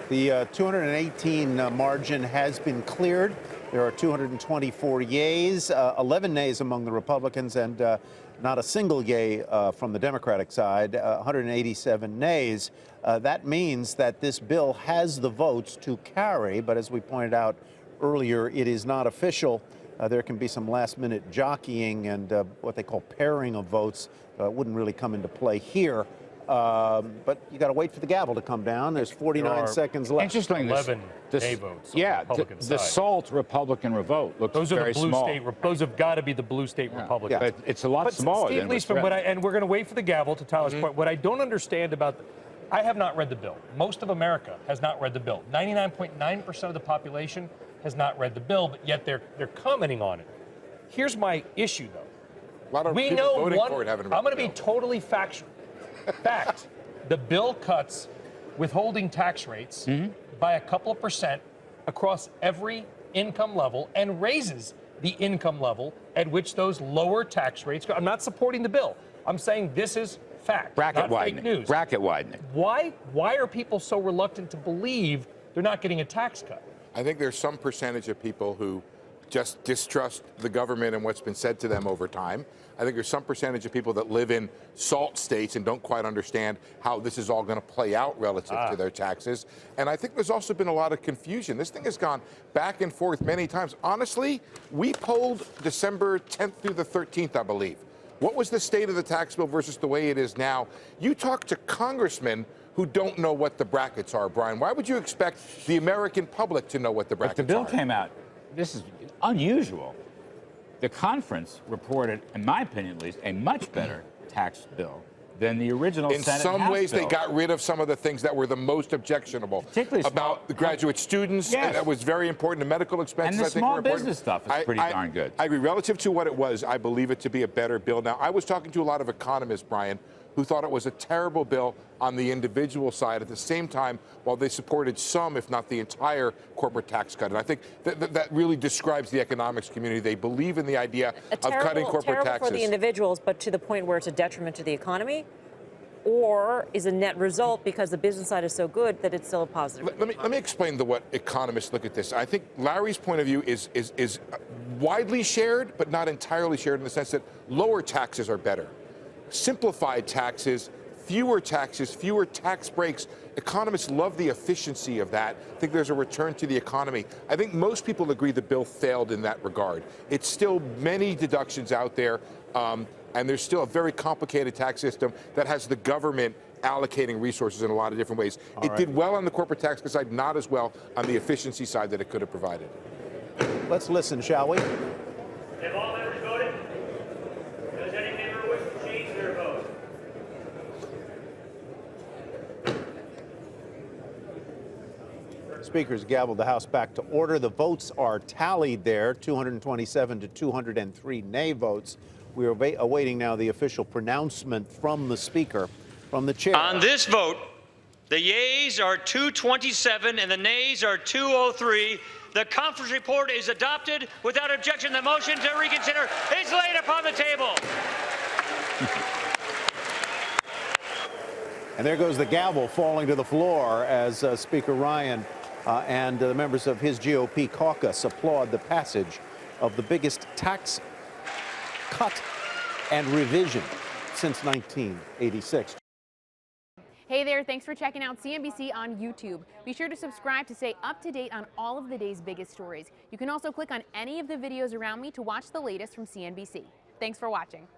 The 218 margin has been cleared. There are 224 yeas, 11 nays among the Republicans, and not a single yay from the Democratic side, 187 nays. That means that this bill has the votes to carry, but as we pointed out earlier, it is not official. There can be some last-minute jockeying and what they call pairing of votes. Wouldn't really come into play here. But you got to wait for the gavel to come down. There's 49 seconds left. Interesting. 11 nay votes. Yeah, the SALT Republican vote looks those are very the blue small. state. Those have got to be the blue state Republicans. But it's a lot smaller Steve than Liesman, and we're going to wait for the gavel to Tyler's point. What I don't understand about, I have not read the bill. Most of America has not read the bill. 99.9% of the population has not read the bill, but yet they're commenting on it. Here's my issue, though. We know one. I'm going to be totally factual. Fact. The bill cuts withholding tax rates by a couple of percent across every income level and raises the income level at which those lower tax rates go. I'm not supporting the bill. I'm saying this is fact, bracket not widening. fake news. Bracket widening. Why are people so reluctant to believe they're not getting a tax cut? I think there's some percentage of people who just distrust the government and what's been said to them over time. I think there's some percentage of people that live in SALT states and don't quite understand how this is all going to play out relative to their taxes. And I think there's also been a lot of confusion. This thing has gone back and forth many times. Honestly, we polled December 10th through the 13th, I believe. What was the state of the tax bill versus the way it is now? You talk to congressmen who don't know what the brackets are, Brian. Why would you expect the American public to know what the brackets are? But the bill came out. This is unusual. The conference reported, in my opinion at least, a much better tax bill than the original Senate In some House ways, bill. they got rid of some of the things that were the most objectionable. Particularly about the graduate students. Yes. That was very important. The medical expenses, And the I think, small were important. business stuff is pretty darn good. I agree. Relative to what it was, I believe it to be a better bill. Now, I was talking to a lot of economists, Brian, who thought it was a terrible bill on the individual side. At the same time, while they supported some, if not the entire corporate tax cut. And I think that really describes the economics community. They believe in the idea of cutting corporate taxes. Terrible for the individuals, but to the point where it's a detriment to the economy? Or is a net result because the business side is so good that it's still a positive? Let me explain what economists look at this. I think Larry's point of view is widely shared, but not entirely shared in the sense that lower taxes are better. Simplified taxes, fewer tax breaks. Economists love the efficiency of that. I think there's a return to the economy. I think most people agree the bill failed in that regard. It's still many deductions out there, and there's still a very complicated tax system that has the government allocating resources in a lot of different ways. It did well on the corporate tax side, not as well on the efficiency side that it could have provided. Let's listen, shall we? Have all members voted? Does any member wish to change their vote? Speaker's gaveled the House back to order. The votes are tallied there, 227 to 203 nay votes. We are awaiting now the official pronouncement from the Speaker, from the chair. On this vote, the yeas are 227 and the nays are 203. The conference report is adopted without objection. The motion to reconsider is laid upon the table. And there goes the gavel falling to the floor as Speaker Ryan and the members of his GOP caucus applaud the passage of the biggest tax cut and revision since 1986. Hey there, thanks for checking out CNBC on YouTube. Be sure to subscribe to stay up to date on all of the day's biggest stories. You can also click on any of the videos around me to watch the latest from CNBC. Thanks for watching.